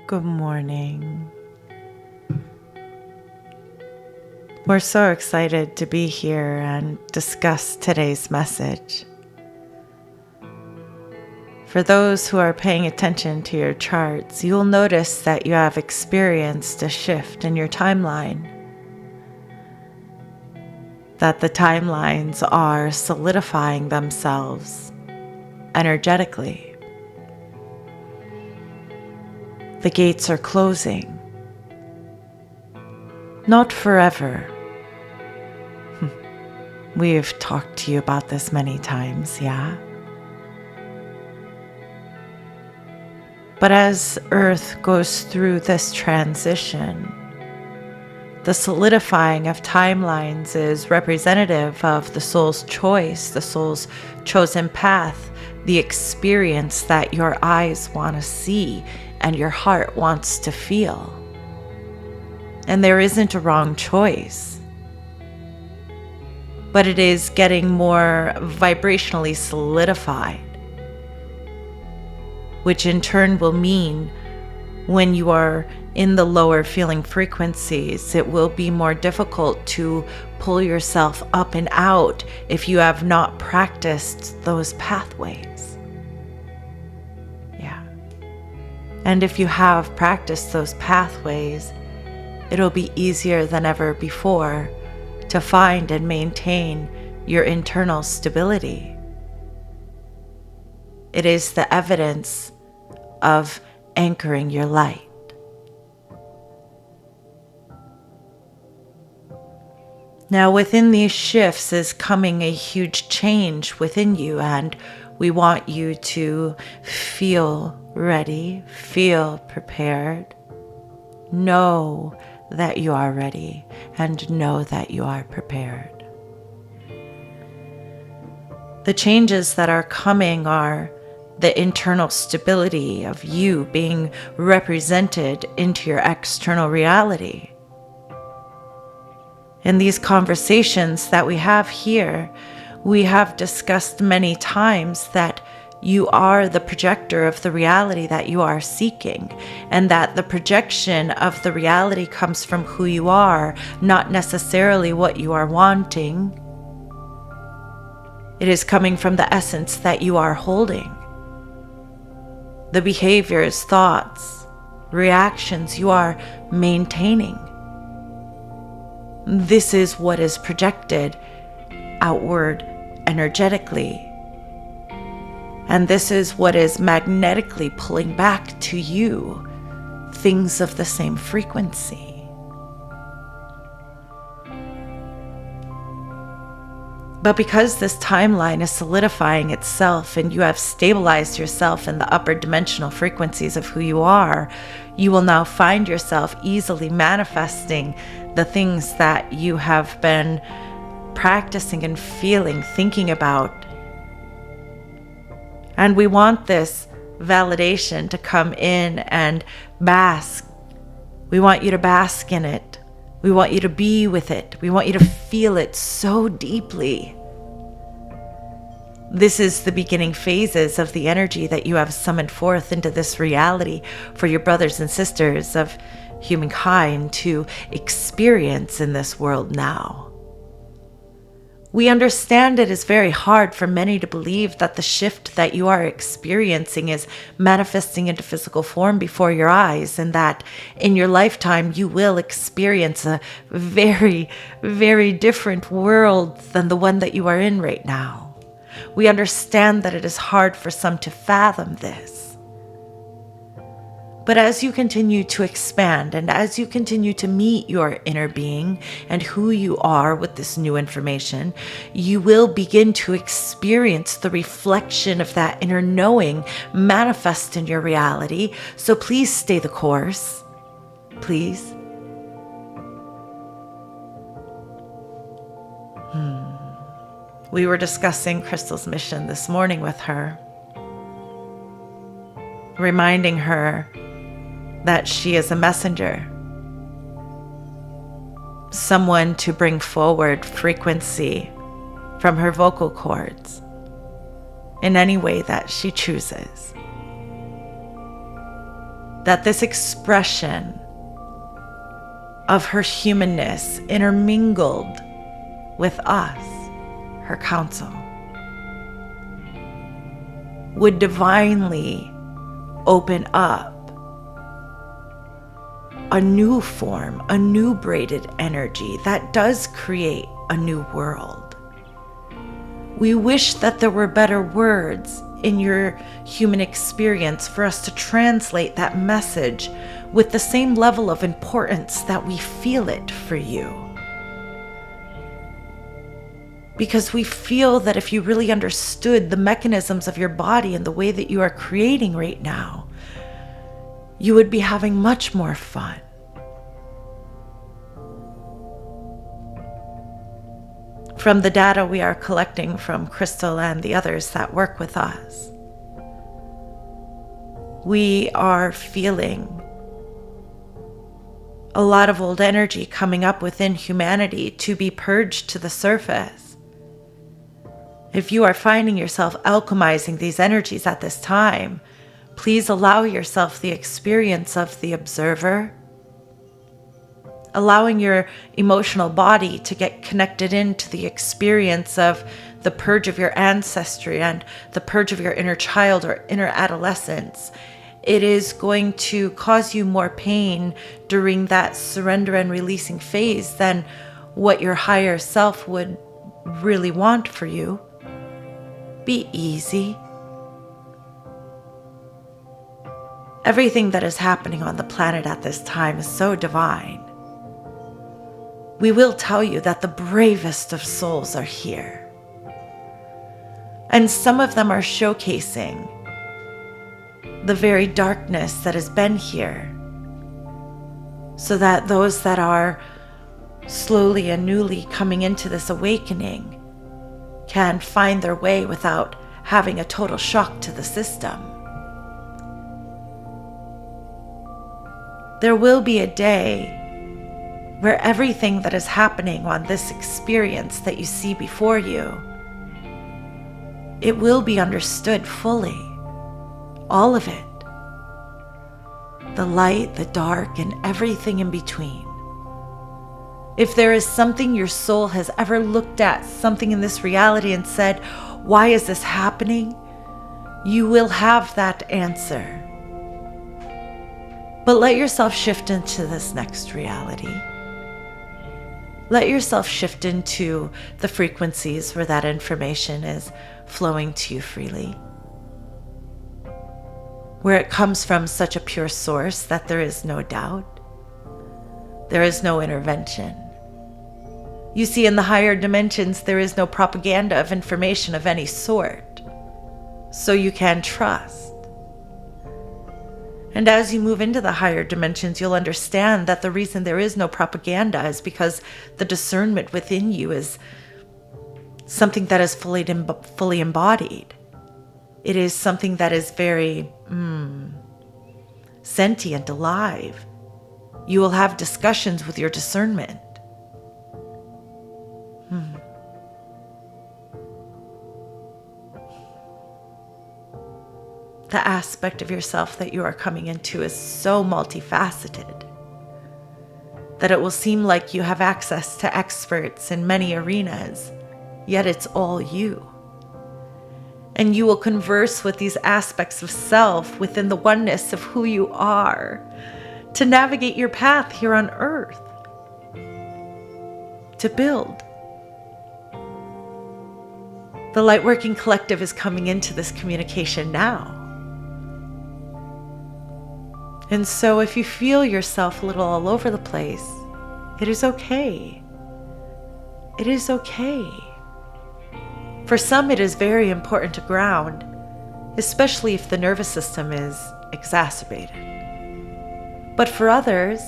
Good morning. We're so excited to be here and discuss today's message. For those who are paying attention to your charts, you'll notice that you have experienced a shift in your timeline. That the timelines are solidifying themselves energetically. The gates are closing. Not forever. We've talked to you about this many times, yeah? But as Earth goes through this transition, the solidifying of timelines is representative of the soul's choice, the soul's chosen path, the experience that your eyes want to see and your heart wants to feel. And there isn't a wrong choice, but it is getting more vibrationally solidified, which in turn will mean when you are in the lower feeling frequencies, it will be more difficult to pull yourself up and out if you have not practiced those pathways. Yeah. And if you have practiced those pathways, it'll be easier than ever before to find and maintain your internal stability. It is the evidence of anchoring your light. Now, within these shifts is coming a huge change within you, and we want you to feel ready, feel prepared, know that you are ready, and know that you are prepared. The changes that are coming are the internal stability of you being represented into your external reality. In these conversations that we have here, we have discussed many times that you are the projector of the reality that you are seeking, and that the projection of the reality comes from who you are, not necessarily what you are wanting. It is coming from the essence that you are holding. The behaviors, thoughts, reactions you are maintaining. This is what is projected outward energetically. And this is what is magnetically pulling back to you things of the same frequency. But because this timeline is solidifying itself and you have stabilized yourself in the upper dimensional frequencies of who you are, you will now find yourself easily manifesting the things that you have been practicing and feeling, thinking about. And we want this validation to come in and bask. We want you to bask in it. We want you to be with it. We want you to feel it so deeply. This is the beginning phases of the energy that you have summoned forth into this reality for your brothers and sisters of humankind to experience in this world now. We understand it is very hard for many to believe that the shift that you are experiencing is manifesting into physical form before your eyes, and that in your lifetime you will experience a very, very different world than the one that you are in right now. We understand that it is hard for some to fathom this. But as you continue to expand and as you continue to meet your inner being and who you are with this new information, you will begin to experience the reflection of that inner knowing manifest in your reality. So please stay the course. Please. We were discussing Crystal's mission this morning with her, reminding her that she is a messenger, someone to bring forward frequency from her vocal cords in any way that she chooses. that this expression of her humanness intermingled with us, her counsel, would divinely open up a new form, a new braided energy that does create a new world. We wish that there were better words in your human experience for us to translate that message with the same level of importance that we feel it for you. Because we feel that if you really understood the mechanisms of your body and the way that you are creating right now, you would be having much more fun. From the data we are collecting from Crystal and the others that work with us, we are feeling a lot of old energy coming up within humanity to be purged to the surface. If you are finding yourself alchemizing these energies at this time, please allow yourself the experience of the observer, allowing your emotional body to get connected into the experience of the purge of your ancestry and the purge of your inner child or inner adolescence. It is going to cause you more pain during that surrender and releasing phase than what your higher self would really want for you. Be easy. Everything that is happening on the planet at this time is so divine. We will tell you that the bravest of souls are here. And some of them are showcasing the very darkness that has been here, so that those that are slowly and newly coming into this awakening can find their way without having a total shock to the system. There will be a day where everything that is happening on this experience that you see before you, it will be understood fully. All of it. The light, the dark, and everything in between. If there is something your soul has ever looked at, something in this reality and said, why is this happening? You will have that answer. But let yourself shift into this next reality. Let yourself shift into the frequencies where that information is flowing to you freely, where it comes from such a pure source that there is no doubt, there is no intervention. You see, in the higher dimensions, there is no propaganda of information of any sort, so you can trust. And as you move into the higher dimensions, you'll understand that the reason there is no propaganda is because the discernment within you is something that is fully embodied. It is something that is very sentient, alive. You will have discussions with your discernment. The aspect of yourself that you are coming into is so multifaceted that it will seem like you have access to experts in many arenas, yet it's all you. And you will converse with these aspects of self within the oneness of who you are to navigate your path here on earth, to build. The Lightworking Collective is coming into this communication now. And so if you feel yourself a little all over the place, it is okay. It is okay. For some, it is very important to ground, especially if the nervous system is exacerbated. But for others,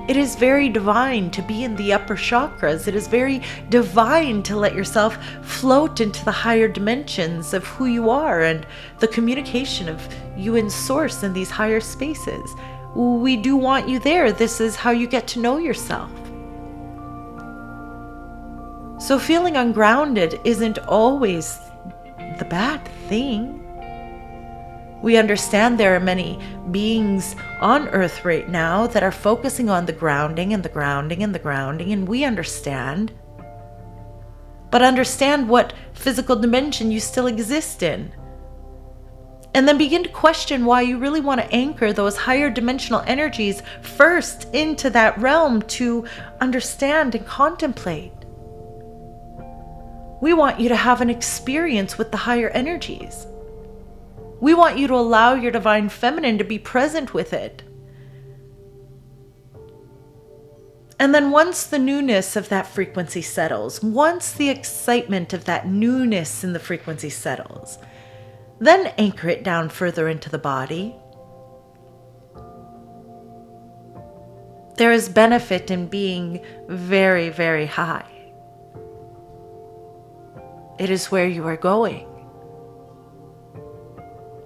it is very divine to be in the upper chakras. It is very divine to let yourself float into the higher dimensions of who you are and the communication of you and Source in these higher spaces. We do want you there. This is how you get to know yourself. So feeling ungrounded isn't always the bad thing. We understand there are many beings on Earth right now that are focusing on the grounding and the grounding and the grounding, and we understand. But understand what physical dimension you still exist in. And then begin to question why you really want to anchor those higher dimensional energies first into that realm to understand and contemplate. We want you to have an experience with the higher energies. We want you to allow your divine feminine to be present with it. And then once the newness of that frequency settles, once the excitement of that newness in the frequency settles, then anchor it down further into the body. There is benefit in being very, very high. It is where you are going.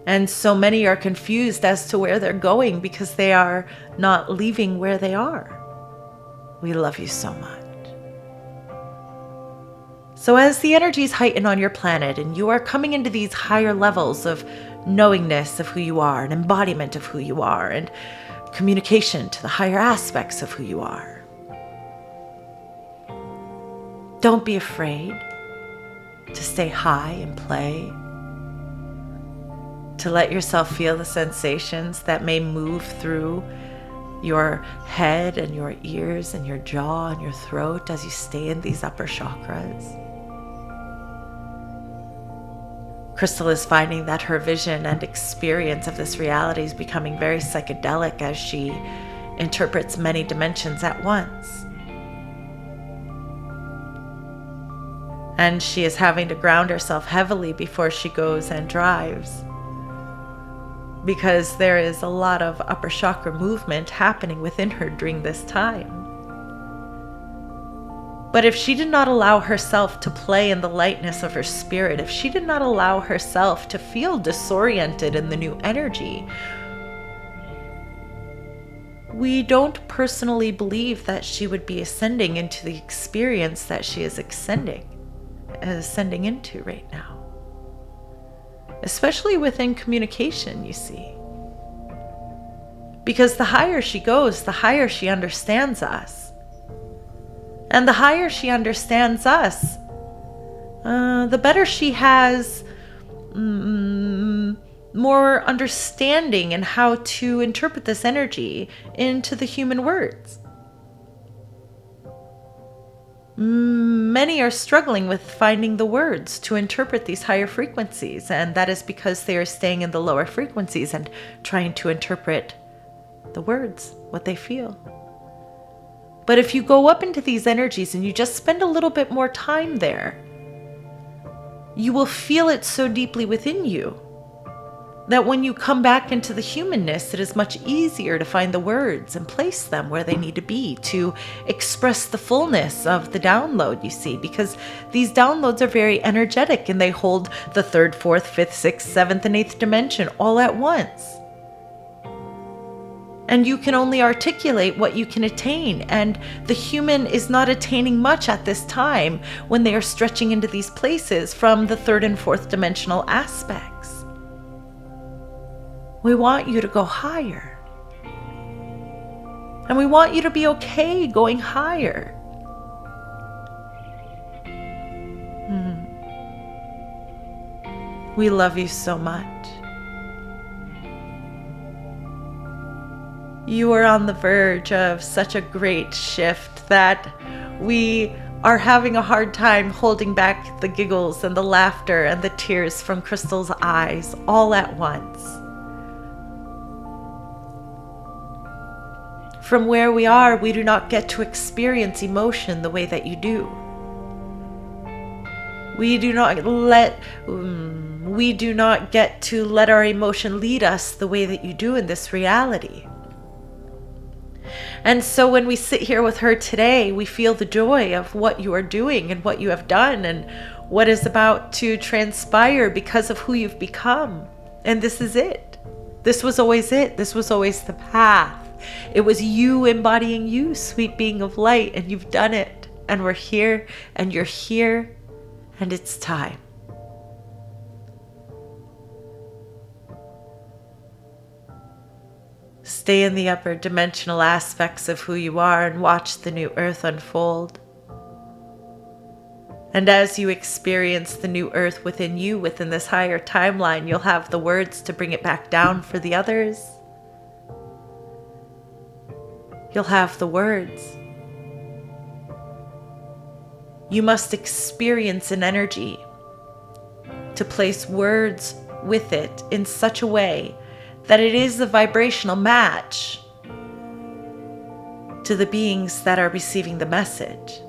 And so many are confused as to where they're going because they are not leaving where they are. We love you so much. So as the energies heighten on your planet and you are coming into these higher levels of knowingness of who you are, and embodiment of who you are, and communication to the higher aspects of who you are, don't be afraid to stay high and play, to let yourself feel the sensations that may move through your head and your ears and your jaw and your throat as you stay in these upper chakras. Crystal is finding that her vision and experience of this reality is becoming very psychedelic as she interprets many dimensions at once. And she is having to ground herself heavily before she goes and drives, because there is a lot of upper chakra movement happening within her during this time. But if she did not allow herself to play in the lightness of her spirit, if she did not allow herself to feel disoriented in the new energy, we don't personally believe that she would be ascending into the experience that she is ascending into right now. Especially within communication, you see. Because the higher she goes, the higher she understands us. And the higher she understands us, the better she has more understanding in how to interpret this energy into the human words. Many are struggling with finding the words to interpret these higher frequencies, and that is because they are staying in the lower frequencies and trying to interpret the words, what they feel. But if you go up into these energies and you just spend a little bit more time there, you will feel it so deeply within you that when you come back into the humanness, it is much easier to find the words and place them where they need to be to express the fullness of the download, you see, because these downloads are very energetic and they hold the 3rd, 4th, 5th, 6th, 7th, and 8th dimension all at once. And you can only articulate what you can attain, and the human is not attaining much at this time when they are stretching into these places from the 3rd and 4th dimensional aspects. We want you to go higher. And we want you to be okay going higher. We love you so much. You are on the verge of such a great shift that we are having a hard time holding back the giggles and the laughter and the tears from Crystal's eyes all at once. From where we are, we do not get to experience emotion the way that you do. We do not get to let our emotion lead us the way that you do in this reality. And so when we sit here with her today, we feel the joy of what you are doing and what you have done and what is about to transpire because of who you've become. And this is it. This was always it. This was always the path. It was you embodying you, sweet being of light, and you've done it. And we're here, and you're here, and it's time. Stay in the upper dimensional aspects of who you are and watch the new earth unfold. And as you experience the new earth within you, within this higher timeline, you'll have the words to bring it back down for the others. You'll have the words. You must experience an energy to place words with it in such a way that it is the vibrational match to the beings that are receiving the message.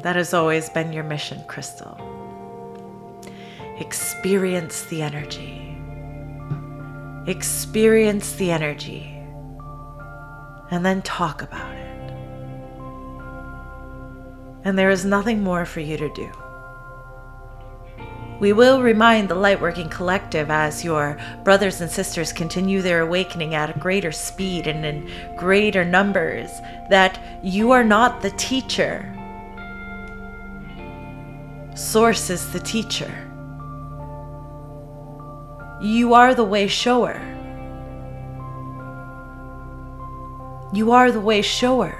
That has always been your mission, Crystal. Experience the energy. Experience the energy. And then talk about it. And there is nothing more for you to do. We will remind the Lightworking Collective as your brothers and sisters continue their awakening at a greater speed and in greater numbers that you are not the teacher. Source is the teacher. You are the way shower. You are the way shower.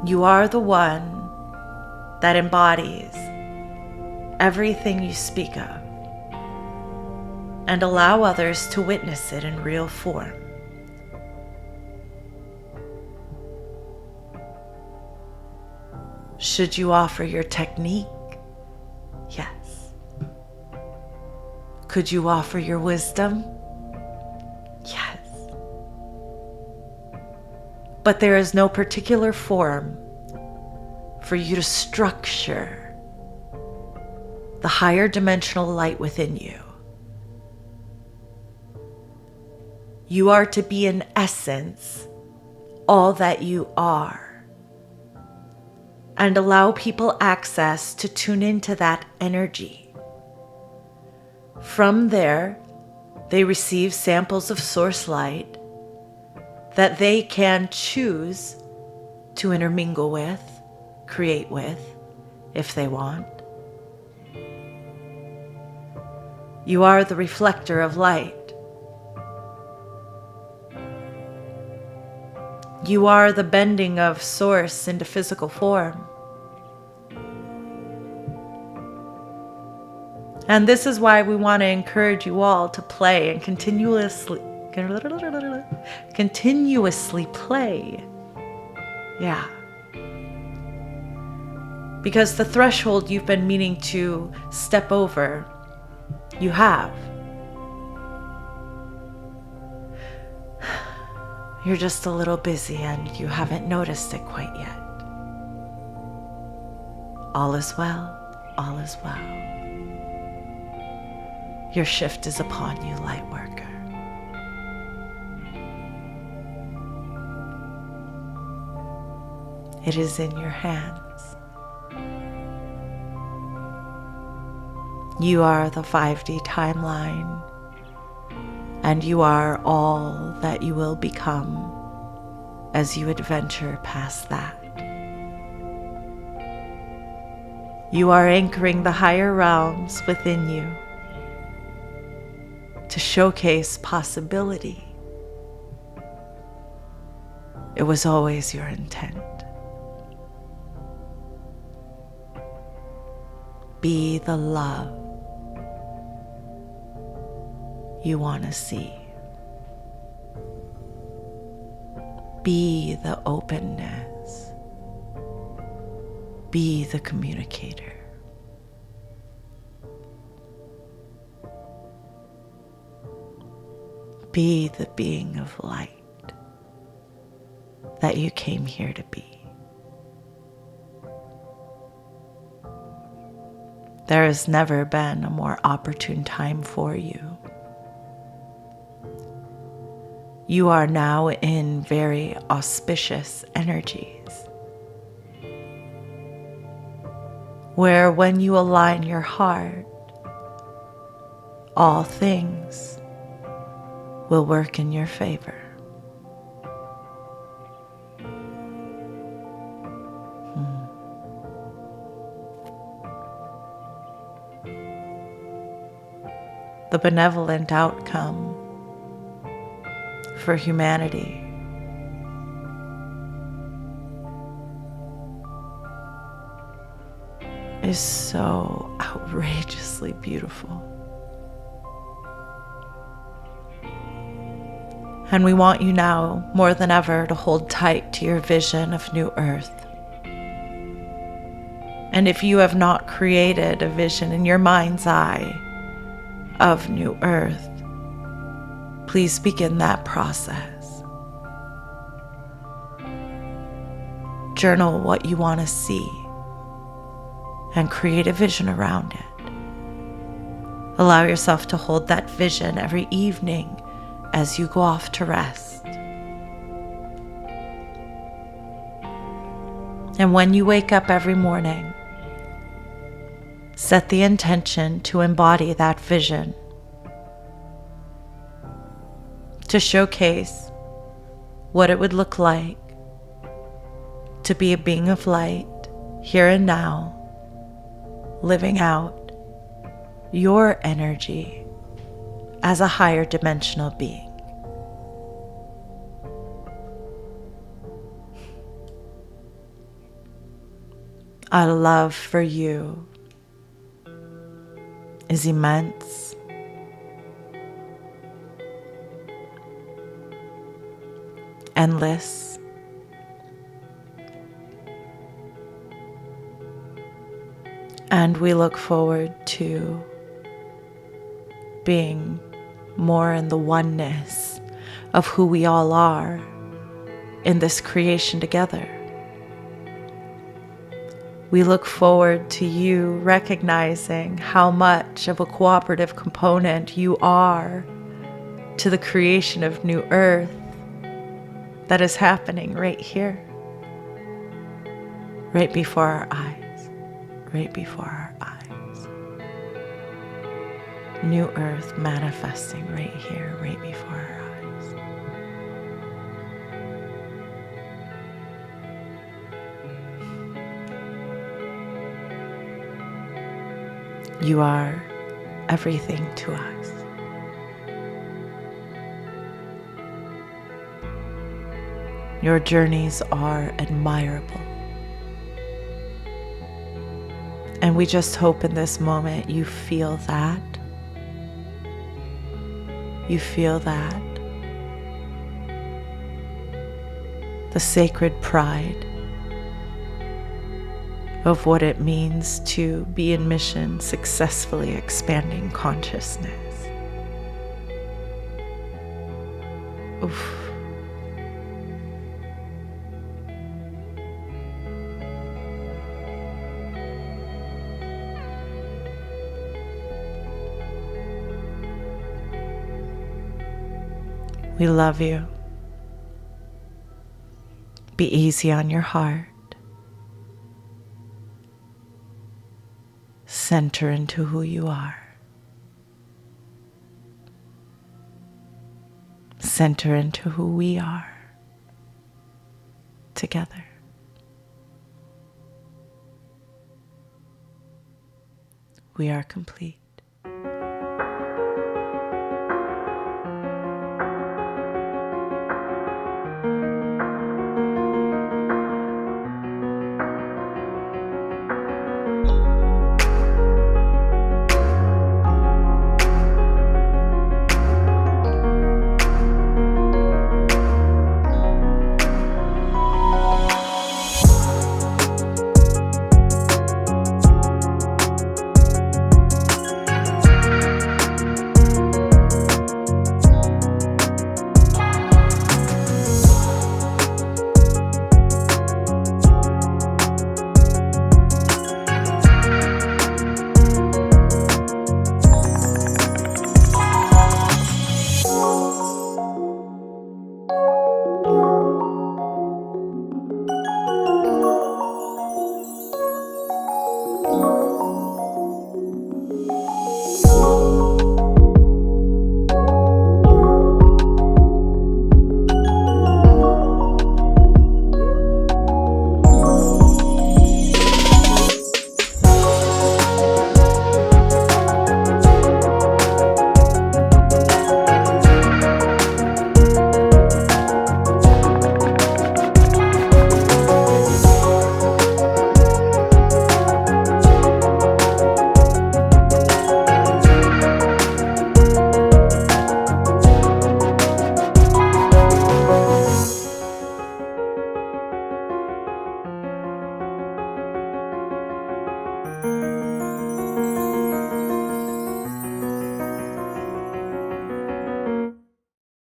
You are the one that embodies everything you speak of and allow others to witness it in real form. Should you offer your technique? Yes. Could you offer your wisdom? Yes. But there is no particular form for you to structure the higher dimensional light within you. You are to be in essence all that you are, and allow people access to tune into that energy. From there, they receive samples of source light that they can choose to intermingle with, create with, if they want. You are the reflector of light. You are the bending of source into physical form. And this is why we want to encourage you all to play and continuously play. Yeah. Because the threshold you've been meaning to step over, you have. You're just a little busy and you haven't noticed it quite yet. All is well, all is well. Your shift is upon you, Lightworker. It is in your hands. You are the 5D timeline, and you are all that you will become as you adventure past that. You are anchoring the higher realms within you to showcase possibility. It was always your intent. Be the love you want to see. Be the openness. Be the communicator. Be the being of light that you came here to be. There has never been a more opportune time for you. You are now in very auspicious energies, where when you align your heart, all things will work in your favor. the benevolent outcome for humanity. Is so outrageously beautiful. And we want you now more than ever to hold tight to your vision of New Earth. And if you have not created a vision in your mind's eye of New Earth, please begin that process. Journal what you want to see and create a vision around it. Allow yourself to hold that vision every evening as you go off to rest. And when you wake up every morning, set the intention to embody that vision, to showcase what it would look like to be a being of light here and now, living out your energy as a higher dimensional being. Our love for you is immense, endless, and we look forward to being more in the oneness of who we all are in this creation together. We look forward to you recognizing how much of a cooperative component you are to the creation of New Earth that is happening right here, right before our eyes. Right before our eyes. New Earth manifesting right here, right before our eyes. You are everything to us. Your journeys are admirable. And we just hope in this moment you feel that. You feel that. The sacred pride of what it means to be in mission, successfully expanding consciousness. Oof. We love you. Be easy on your heart. Center into who you are. Center into who we are together. We are complete.